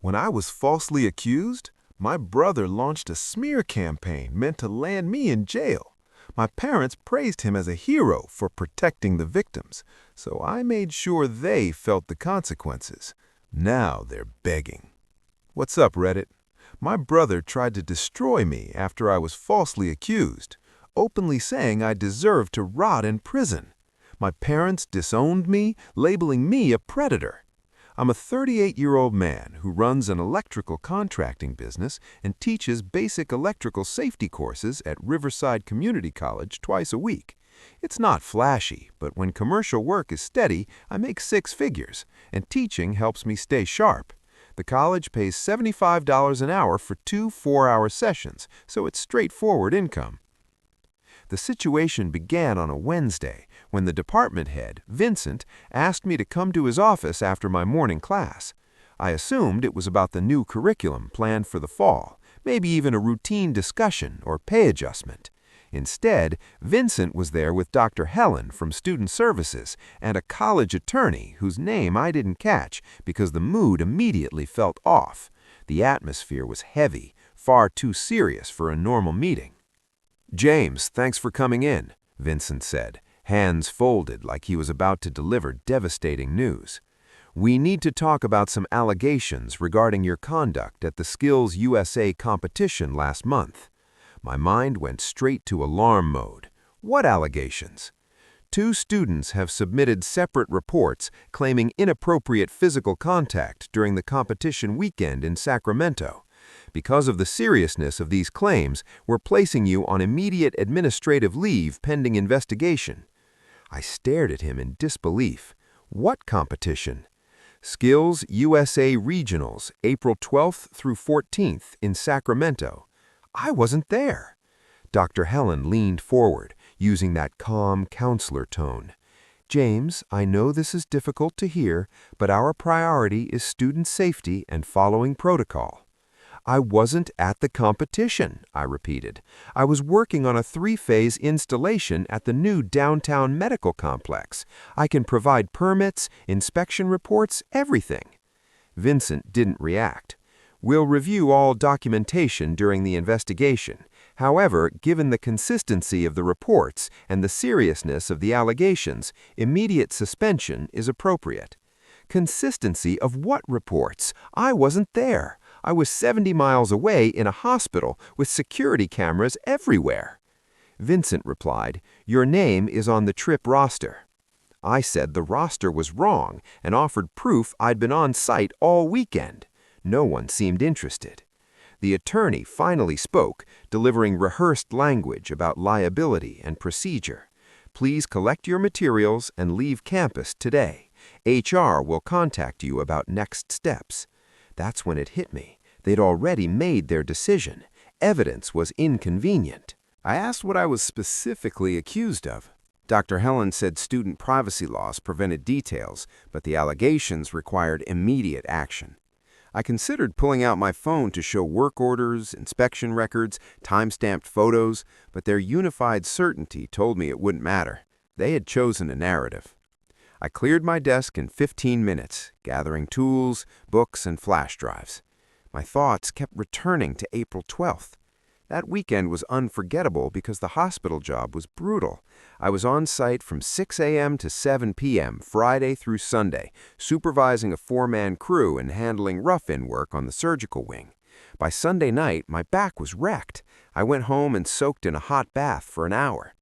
When I was falsely accused, my brother launched a smear campaign meant to land me in jail. My parents praised him as a hero for protecting the victims, so I made sure they felt the consequences. Now they're begging. What's up, Reddit? My brother tried to destroy me after I was falsely accused, openly saying I deserved to rot in prison. My parents disowned me, labeling me a predator. I'm a 38-year-old man who runs an electrical contracting business and teaches basic electrical safety courses at Riverside Community College twice a week. It's not flashy, but when commercial work is steady, I make six figures, and teaching helps me stay sharp. The college pays $75 an hour for 2 4-hour sessions, so it's straightforward income. The situation began on a Wednesday when the department head, Vincent, asked me to come to his office after my morning class. I assumed it was about the new curriculum planned for the fall, maybe even a routine discussion or pay adjustment. Instead, Vincent was there with Dr. Helen from Student Services and a college attorney whose name I didn't catch because the mood immediately felt off. The atmosphere was heavy, far too serious for a normal meeting. "James, thanks for coming in," Vincent said, hands folded like he was about to deliver devastating news. "We need to talk about some allegations regarding your conduct at the Skills USA competition last month." My mind went straight to alarm mode. What allegations? 2 students have submitted separate reports claiming inappropriate physical contact during the competition weekend in Sacramento. Because of the seriousness of these claims, we're placing you on immediate administrative leave pending investigation. I stared at him in disbelief. What competition? Skills USA Regionals, April 12th through 14th in Sacramento. I wasn't there. Dr. Helen leaned forward, using that calm counselor tone. "James, I know this is difficult to hear, but our priority is student safety and following protocol." "I wasn't at the competition," I repeated. "I was working on a 3-phase installation at the new downtown medical complex. I can provide permits, inspection reports, everything." Vincent didn't react. "We'll review all documentation during the investigation. However, given the consistency of the reports and the seriousness of the allegations, immediate suspension is appropriate." Consistency of what reports? I wasn't there. I was 70 miles away in a hospital with security cameras everywhere. Vincent replied, "Your name is on the trip roster." I said the roster was wrong and offered proof I'd been on site all weekend. No one seemed interested. The attorney finally spoke, delivering rehearsed language about liability and procedure. "Please collect your materials and leave campus today. HR will contact you about next steps." That's when it hit me. They'd already made their decision. Evidence was inconvenient. I asked what I was specifically accused of. Dr. Helen said student privacy laws prevented details, but the allegations required immediate action. I considered pulling out my phone to show work orders, inspection records, time-stamped photos, but their unified certainty told me it wouldn't matter. They had chosen a narrative. I cleared my desk in 15 minutes, gathering tools, books, and flash drives. My thoughts kept returning to April 12th. That weekend was unforgettable because the hospital job was brutal. I was on site from 6 a.m. to 7 p.m. Friday through Sunday, supervising a 4-man crew and handling rough-in work on the surgical wing. By Sunday night, my back was wrecked. I went home and soaked in a hot bath for an hour.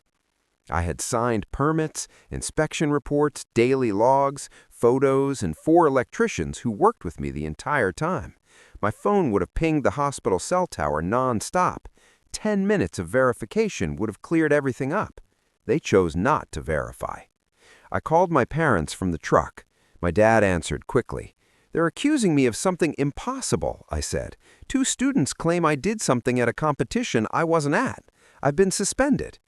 I had signed permits, inspection reports, daily logs, photos, and 4 electricians who worked with me the entire time. My phone would have pinged the hospital cell tower non-stop. 10 minutes of verification would have cleared everything up. They chose not to verify. I called my parents from the truck. My dad answered quickly. "They're accusing me of something impossible," I said. "2 students claim I did something at a competition I wasn't at. I've been suspended."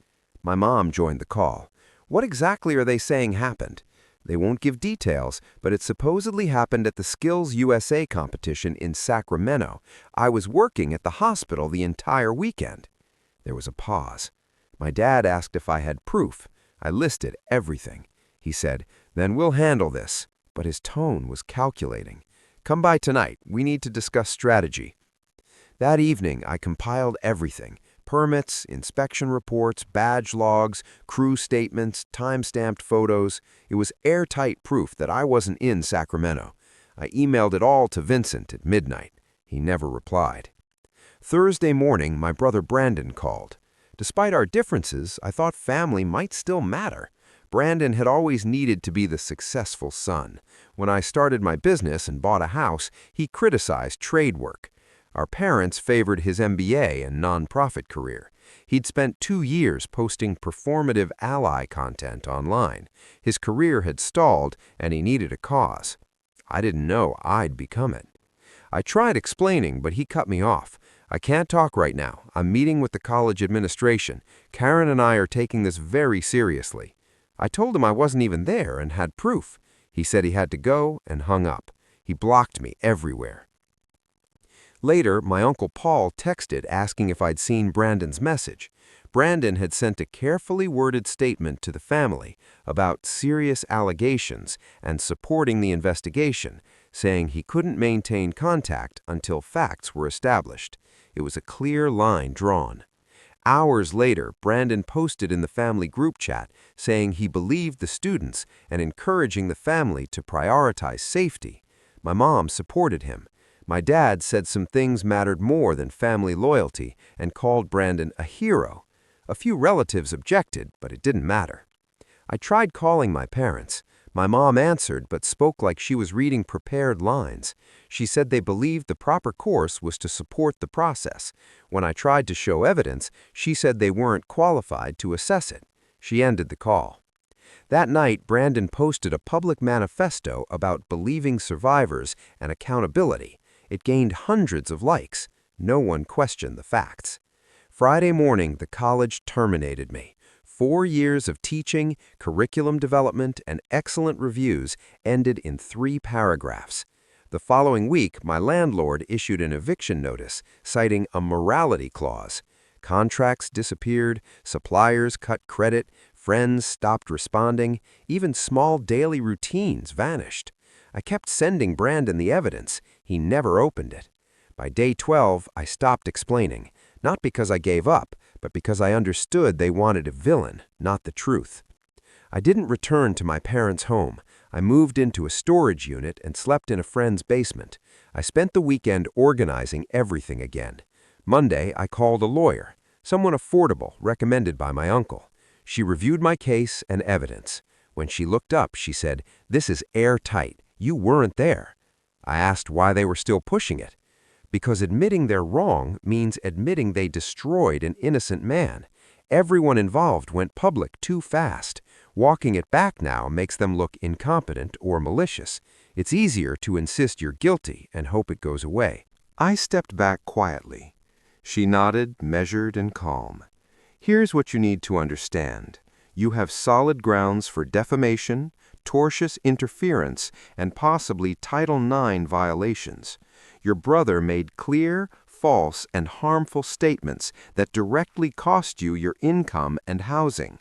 My mom joined the call. "What exactly are they saying happened?" "They won't give details, but it supposedly happened at the Skills USA competition in Sacramento. I was working at the hospital the entire weekend." There was a pause. My dad asked if I had proof. I listed everything. He said, "Then we'll handle this." But his tone was calculating. Come by tonight. We need to discuss strategy. That evening, I compiled everything: permits, inspection reports, badge logs, crew statements, time-stamped photos. It was airtight proof that I wasn't in Sacramento. I emailed it all to Vincent at midnight. He never replied. Thursday morning, my brother Brandon called. Despite our differences, I thought family might still matter. Brandon had always needed to be the successful son. When I started my business and bought a house, he criticized trade work. Our parents favored his MBA and nonprofit career. He'd spent 2 years posting performative ally content online. His career had stalled, and he needed a cause. I didn't know I'd become it. I tried explaining, but he cut me off. I can't talk right now. I'm meeting with the college administration. Karen and I are taking this very seriously. I told him I wasn't even there and had proof. He said he had to go and hung up. He blocked me everywhere. Later, my Uncle Paul texted asking if I'd seen Brandon's message. Brandon had sent a carefully worded statement to the family about serious allegations and supporting the investigation, saying he couldn't maintain contact until facts were established. It was a clear line drawn. Hours later, Brandon posted in the family group chat saying he believed the students and encouraging the family to prioritize safety. My mom supported him. My dad said some things mattered more than family loyalty and called Brandon a hero. A few relatives objected, but it didn't matter. I tried calling my parents. My mom answered, but spoke like she was reading prepared lines. She said they believed the proper course was to support the process. When I tried to show evidence, she said they weren't qualified to assess it. She ended the call. That night, Brandon posted a public manifesto about believing survivors and accountability. It gained hundreds of likes. No one questioned the facts. Friday morning, the college terminated me. 4 years of teaching, curriculum development, and excellent reviews ended in 3 paragraphs. The following week, my landlord issued an eviction notice, citing a morality clause. Contracts disappeared, suppliers cut credit, friends stopped responding, even small daily routines vanished. I kept sending Brandon the evidence. He never opened it. By day 12, I stopped explaining, not because I gave up, but because I understood they wanted a villain, not the truth. I didn't return to my parents' home. I moved into a storage unit and slept in a friend's basement. I spent the weekend organizing everything again. Monday, I called a lawyer, someone affordable, recommended by my uncle. She reviewed my case and evidence. When she looked up, she said, "This is airtight. You weren't there." I asked why they were still pushing it. Because admitting they're wrong means admitting they destroyed an innocent man. Everyone involved went public too fast. Walking it back now makes them look incompetent or malicious. It's easier to insist you're guilty and hope it goes away. I stepped back quietly. She nodded, measured, and calm. Here's what you need to understand. You have solid grounds for defamation, tortious interference, and possibly Title IX violations. Your brother made clear, false, and harmful statements that directly cost you your income and housing.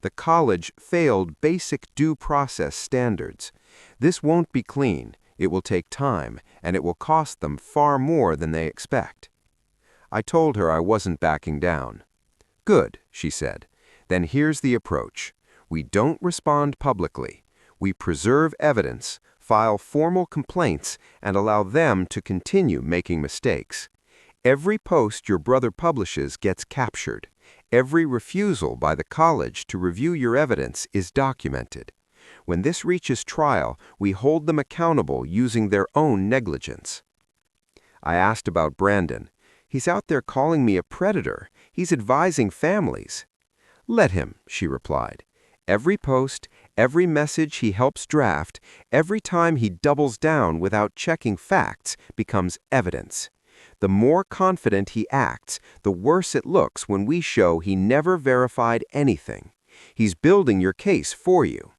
The college failed basic due process standards. This won't be clean. It will take time, and it will cost them far more than they expect. I told her I wasn't backing down. "Good," she said. "Then here's the approach. We don't respond publicly. We preserve evidence, file formal complaints, and allow them to continue making mistakes. Every post your brother publishes gets captured. Every refusal by the college to review your evidence is documented. When this reaches trial, we hold them accountable using their own negligence." I asked about Brandon. "He's out there calling me a predator. He's advising families." "Let him," she replied. "Every post, every message he helps draft, every time he doubles down without checking facts becomes evidence. The more confident he acts, the worse it looks when we show he never verified anything. He's building your case for you."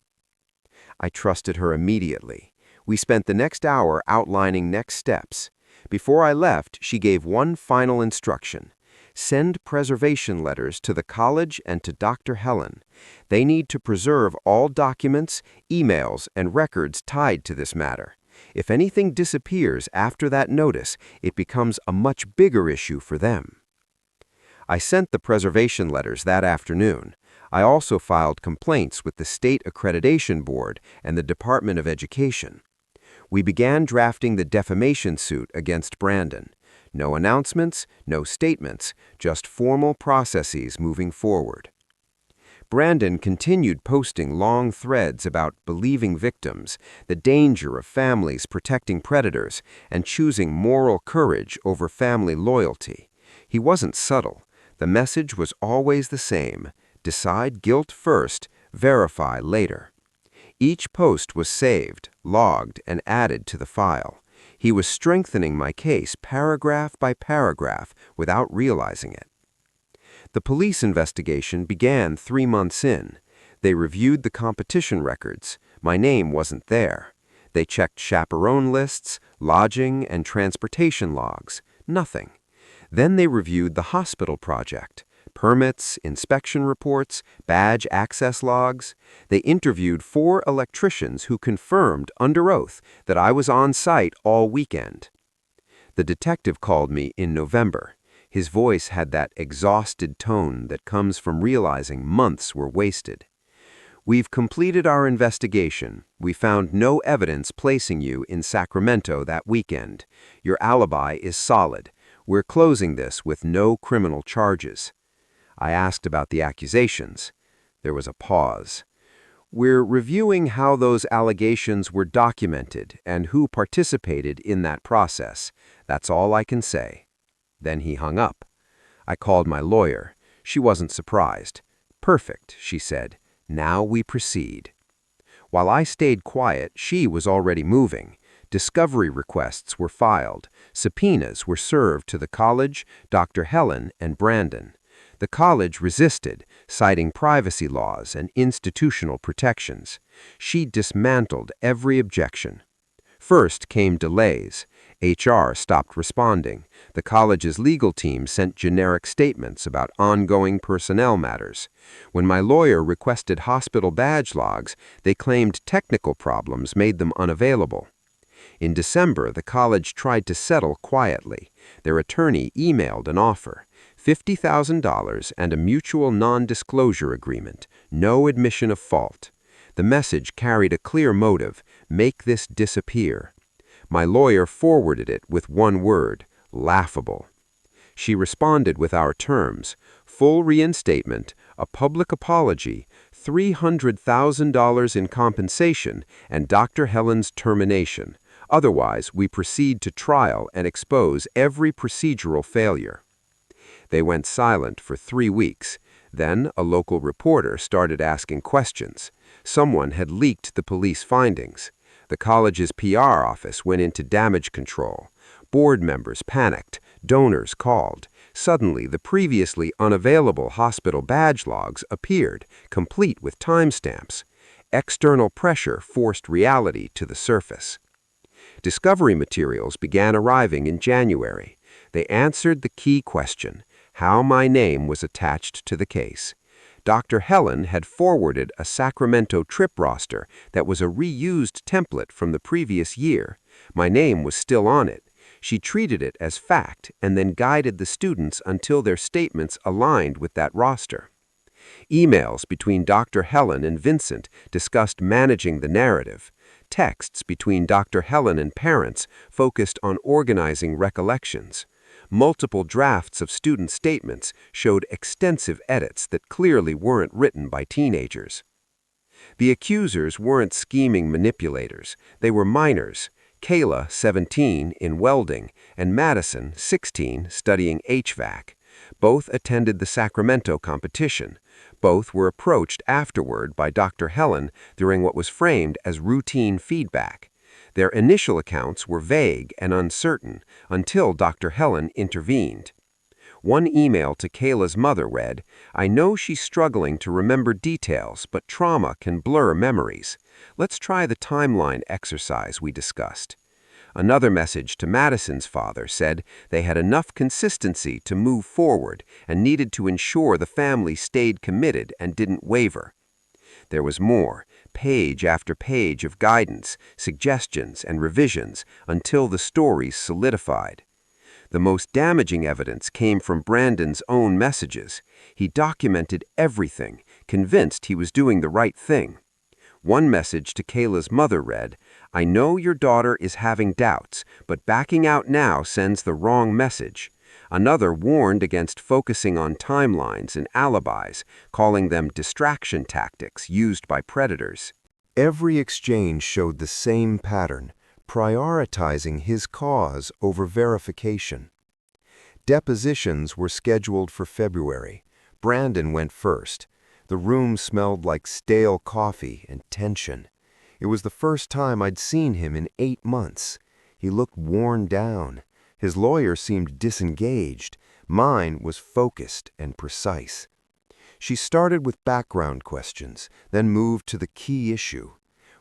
I trusted her immediately. We spent the next hour outlining next steps. Before I left, she gave one final instruction. Send preservation letters to the college and to Dr. Helen. They need to preserve all documents, emails, and records tied to this matter. If anything disappears after that notice, it becomes a much bigger issue for them. I sent the preservation letters that afternoon. I also filed complaints with the State Accreditation Board and the Department of Education. We began drafting the defamation suit against Brandon. No announcements, no statements, just formal processes moving forward. Brandon continued posting long threads about believing victims, the danger of families protecting predators, and choosing moral courage over family loyalty. He wasn't subtle. The message was always the same: decide guilt first, verify later. Each post was saved, logged, and added to the file. He was strengthening my case paragraph by paragraph without realizing it. The police investigation began 3 months in. They reviewed the competition records. My name wasn't there. They checked chaperone lists, lodging, and transportation logs. Nothing. Then they reviewed the hospital project. Permits, inspection reports, badge access logs. They interviewed 4 electricians who confirmed under oath that I was on site all weekend. The detective called me in November. His voice had that exhausted tone that comes from realizing months were wasted. "We've completed our investigation. We found no evidence placing you in Sacramento that weekend. Your alibi is solid. We're closing this with no criminal charges." I asked about the accusations. There was a pause. "We're reviewing how those allegations were documented and who participated in that process. That's all I can say." Then he hung up. I called my lawyer. She wasn't surprised. "Perfect," she said. "Now we proceed." While I stayed quiet, she was already moving. Discovery requests were filed. Subpoenas were served to the college, Dr. Helen, and Brandon. The college resisted, citing privacy laws and institutional protections. She dismantled every objection. First came delays. HR stopped responding. The college's legal team sent generic statements about ongoing personnel matters. When my lawyer requested hospital badge logs, they claimed technical problems made them unavailable. In December, the college tried to settle quietly. Their attorney emailed an offer: $50,000 and a mutual non-disclosure agreement, no admission of fault. The message carried a clear motive: make this disappear. My lawyer forwarded it with one word: laughable. She responded with our terms: full reinstatement, a public apology, $300,000 in compensation, and Dr. Helen's termination. Otherwise, we proceed to trial and expose every procedural failure. They went silent for 3 weeks. Then a local reporter started asking questions. Someone had leaked the police findings. The college's PR office went into damage control. Board members panicked. Donors called. Suddenly, the previously unavailable hospital badge logs appeared, complete with timestamps. External pressure forced reality to the surface. Discovery materials began arriving in January. They answered the key question: how my name was attached to the case. Dr. Helen had forwarded a Sacramento trip roster that was a reused template from the previous year. My name was still on it. She treated it as fact and then guided the students until their statements aligned with that roster. Emails between Dr. Helen and Vincent discussed managing the narrative. Texts between Dr. Helen and parents focused on organizing recollections. Multiple drafts of student statements showed extensive edits that clearly weren't written by teenagers. The accusers weren't scheming manipulators. They were minors: Kayla, 17, in welding, and Madison, 16, studying HVAC. Both attended the Sacramento competition. Both were approached afterward by Dr. Helen during what was framed as routine feedback. Their initial accounts were vague and uncertain until Dr. Helen intervened. One email to Kayla's mother read, "I know she's struggling to remember details, but trauma can blur memories. Let's try the timeline exercise we discussed." Another message to Madison's father said they had enough consistency to move forward and needed to ensure the family stayed committed and didn't waver. There was more. page after page of guidance, suggestions, and revisions until the stories solidified. The most damaging evidence came from Brandon's own messages. He documented everything, convinced he was doing the right thing. One message to Kayla's mother read, "I know your daughter is having doubts, but backing out now sends the wrong message." Another warned against focusing on timelines and alibis, calling them distraction tactics used by predators. Every exchange showed the same pattern, prioritizing his cause over verification. Depositions were scheduled for February. Brandon went first. The room smelled like stale coffee and tension. It was the first time I'd seen him in 8 months. He looked worn down. His lawyer seemed disengaged. Mine was focused and precise. She started with background questions, then moved to the key issue.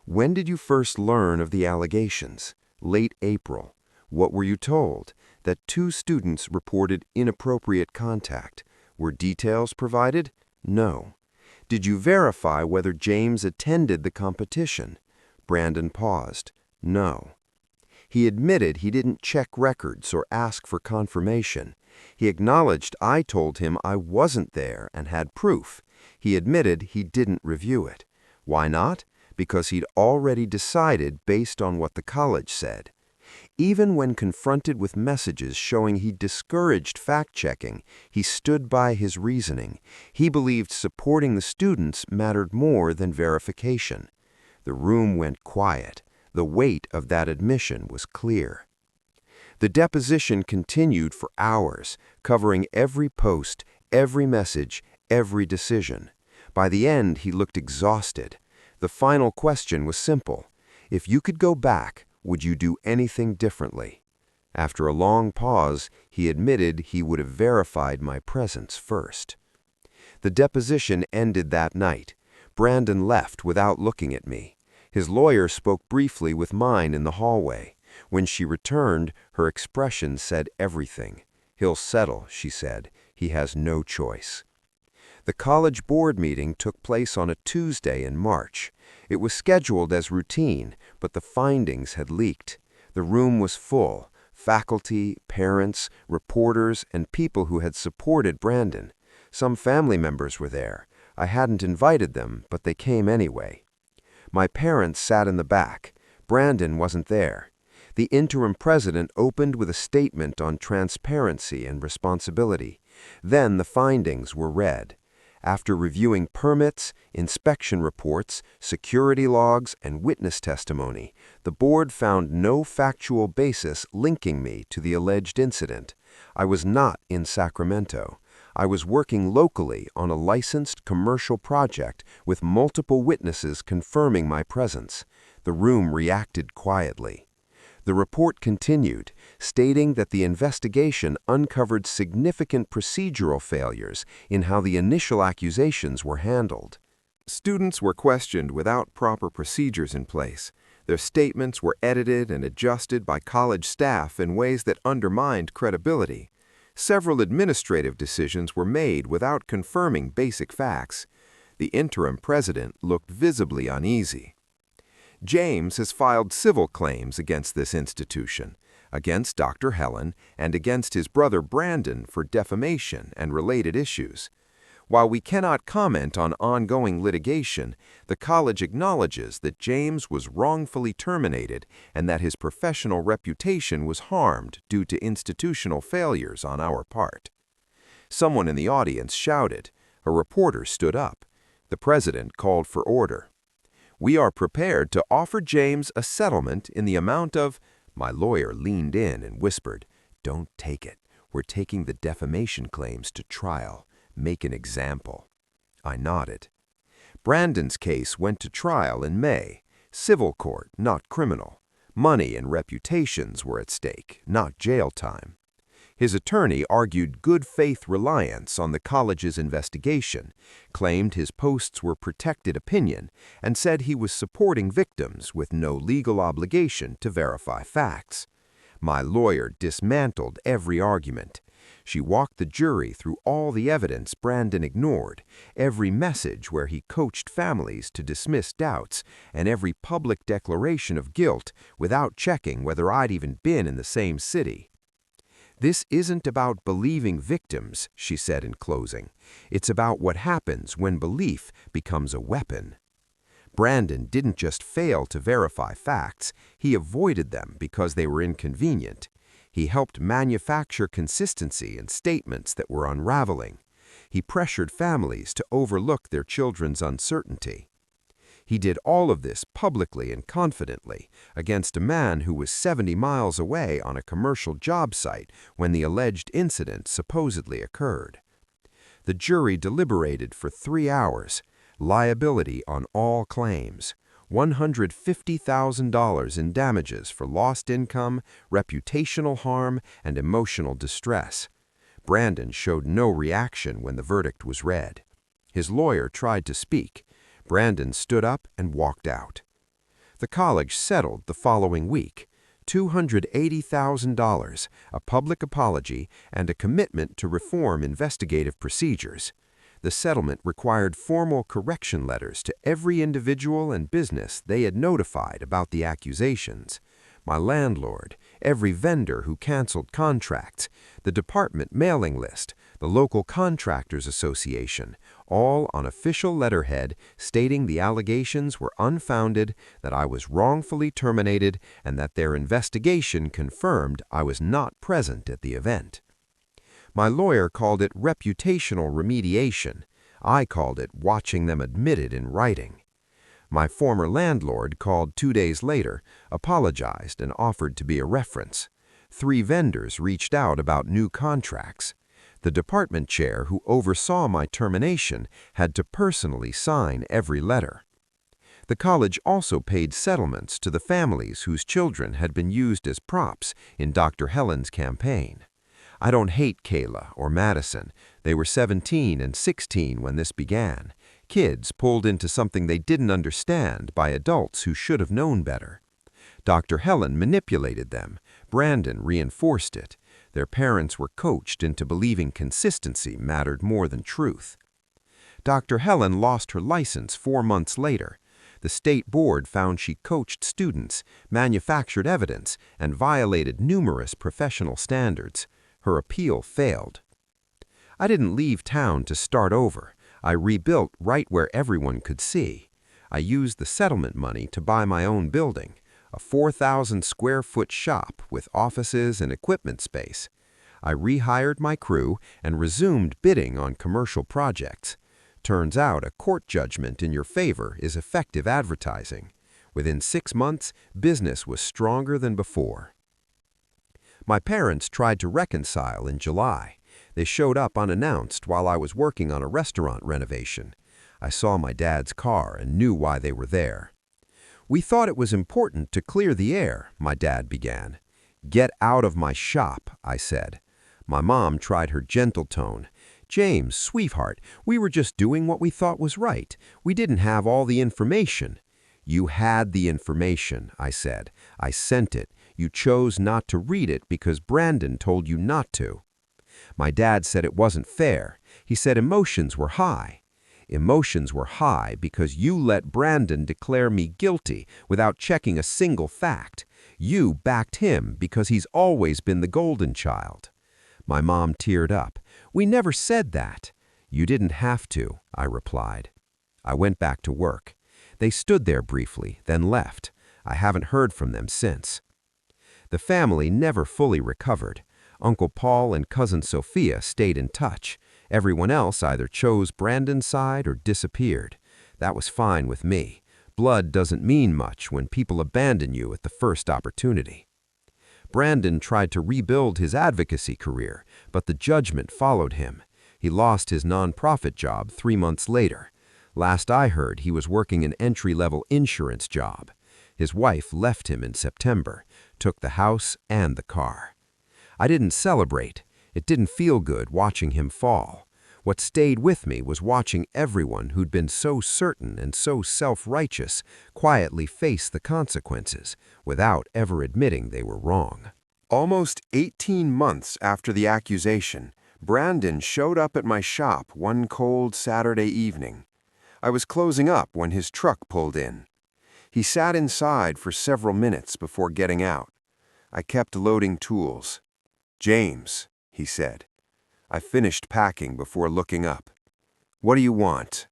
When did you first learn of the allegations? Late April. What were you told? That 2 students reported inappropriate contact. Were details provided? No. Did you verify whether James attended the competition? Brandon paused. No. He admitted he didn't check records or ask for confirmation. He acknowledged I told him I wasn't there and had proof. He admitted he didn't review it. Why not? Because he'd already decided based on what the college said. Even when confronted with messages showing he discouraged fact-checking, he stood by his reasoning. He believed supporting the students mattered more than verification. The room went quiet. The weight of that admission was clear. The deposition continued for hours, covering every post, every message, every decision. By the end, he looked exhausted. The final question was simple. If you could go back, would you do anything differently? After a long pause, he admitted he would have verified my presence first. The deposition ended that night. Brandon left without looking at me. His lawyer spoke briefly with mine in the hallway. When she returned, her expression said everything. "He'll settle," she said. "He has no choice." The college board meeting took place on a Tuesday in March. It was scheduled as routine, but the findings had leaked. The room was full. Faculty, parents, reporters, and people who had supported Brandon. Some family members were there. I hadn't invited them, but they came anyway. My parents sat in the back. Brandon wasn't there. The interim president opened with a statement on transparency and responsibility. Then the findings were read. After reviewing permits, inspection reports, security logs, and witness testimony, the board found no factual basis linking me to the alleged incident. I was not in Sacramento. I was working locally on a licensed commercial project with multiple witnesses confirming my presence. The room reacted quietly. The report continued, stating that the investigation uncovered significant procedural failures in how the initial accusations were handled. Students were questioned without proper procedures in place. Their statements were edited and adjusted by college staff in ways that undermined credibility. Several administrative decisions were made without confirming basic facts. The interim president looked visibly uneasy. James has filed civil claims against this institution, against Dr. Helen, and against his brother Brandon for defamation and related issues. While we cannot comment on ongoing litigation, the college acknowledges that James was wrongfully terminated and that his professional reputation was harmed due to institutional failures on our part. Someone in the audience shouted. A reporter stood up. The president called for order. "We are prepared to offer James a settlement in the amount of—" My lawyer leaned in and whispered, "Don't take it. We're taking the defamation claims to trial. Make an example." I nodded. Brandon's case went to trial in May. Civil court, not criminal. Money and reputations were at stake, not jail time. His attorney argued good faith reliance on the college's investigation, claimed his posts were protected opinion, and said he was supporting victims with no legal obligation to verify facts. My lawyer dismantled every argument. She walked the jury through all the evidence Brandon ignored, every message where he coached families to dismiss doubts, and every public declaration of guilt without checking whether I'd even been in the same city. "This isn't about believing victims," she said in closing. "It's about what happens when belief becomes a weapon." Brandon didn't just fail to verify facts, he avoided them because they were inconvenient. He helped manufacture consistency in statements that were unraveling. He pressured families to overlook their children's uncertainty. He did all of this publicly and confidently against a man who was 70 miles away on a commercial job site when the alleged incident supposedly occurred. The jury deliberated for 3 hours, liability on all claims, $150,000 in damages for lost income, reputational harm, and emotional distress. Brandon showed no reaction when the verdict was read. His lawyer tried to speak. Brandon stood up and walked out. The college settled the following week, $280,000, a public apology, and a commitment to reform investigative procedures. The settlement required formal correction letters to every individual and business they had notified about the accusations. My landlord, every vendor who canceled contracts, the department mailing list, the local contractors association, all on official letterhead stating the allegations were unfounded, that I was wrongfully terminated, and that their investigation confirmed I was not present at the event. My lawyer called it reputational remediation. I called it watching them admitted in writing. My former landlord called 2 days later, apologized, and offered to be a reference. 3 vendors reached out about new contracts. The department chair who oversaw my termination had to personally sign every letter. The college also paid settlements to the families whose children had been used as props in Dr. Helen's campaign. I don't hate Kayla or Madison. They were 17 and 16 when this began. Kids pulled into something they didn't understand by adults who should have known better. Dr. Helen manipulated them. Brandon reinforced it. Their parents were coached into believing consistency mattered more than truth. Dr. Helen lost her license 4 months later. The state board found she coached students, manufactured evidence, and violated numerous professional standards. Her appeal failed. I didn't leave town to start over. I rebuilt right where everyone could see. I used the settlement money to buy my own building, a 4,000-square-foot shop with offices and equipment space. I rehired my crew and resumed bidding on commercial projects. Turns out a court judgment in your favor is effective advertising. Within 6 months, business was stronger than before. My parents tried to reconcile in July. They showed up unannounced while I was working on a restaurant renovation. I saw my dad's car and knew why they were there. "We thought it was important to clear the air," my dad began. "Get out of my shop," I said. My mom tried her gentle tone. "James, sweetheart, we were just doing what we thought was right. We didn't have all the information." "You had the information," I said. "I sent it. You chose not to read it because Brandon told you not to." My dad said it wasn't fair. He said emotions were high. "Emotions were high because you let Brandon declare me guilty without checking a single fact. You backed him because he's always been the golden child." My mom teared up. "We never said that." "You didn't have to," I replied. I went back to work. They stood there briefly, then left. I haven't heard from them since. The family never fully recovered. Uncle Paul and Cousin Sophia stayed in touch. Everyone else either chose Brandon's side or disappeared. That was fine with me. Blood doesn't mean much when people abandon you at the first opportunity. Brandon tried to rebuild his advocacy career, but the judgment followed him. He lost his nonprofit job 3 months later. Last I heard, he was working an entry-level insurance job. His wife left him in September, took the house and the car. I didn't celebrate. It didn't feel good watching him fall. What stayed with me was watching everyone who'd been so certain and so self-righteous quietly face the consequences without ever admitting they were wrong. Almost 18 months after the accusation, Brandon showed up at my shop one cold Saturday evening. I was closing up when his truck pulled in. He sat inside for several minutes before getting out. I kept loading tools. "James," he said. I finished packing before looking up. "What do you want?"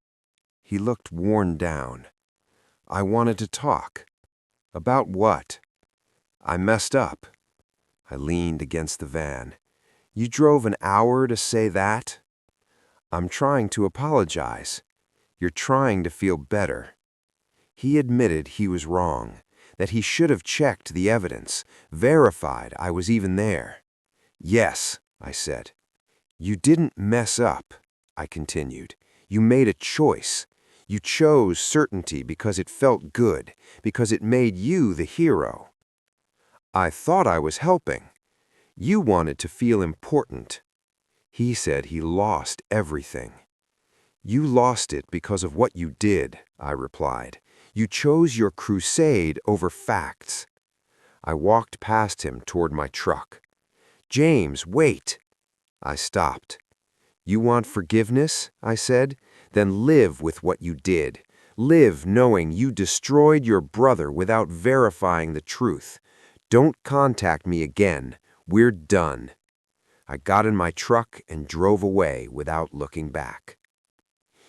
He looked worn down. "I wanted to talk." "About what?" "I messed up." I leaned against the van. "You drove an hour to say that?" "I'm trying to apologize." "You're trying to feel better." He admitted he was wrong, that he should have checked the evidence, verified I was even there. "Yes," I said. "You didn't mess up," I continued. "You made a choice. You chose certainty because it felt good, because it made you the hero." "I thought I was helping." "You wanted to feel important." He said he lost everything. "You lost it because of what you did," I replied. "You chose your crusade over facts." I walked past him toward my truck. "James, wait!" I stopped. "You want forgiveness?" I said. "Then live with what you did. Live knowing you destroyed your brother without verifying the truth. Don't contact me again. We're done." I got in my truck and drove away without looking back.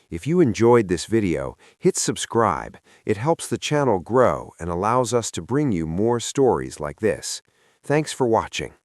If you enjoyed this video, hit subscribe. It helps the channel grow and allows us to bring you more stories like this. Thanks for watching.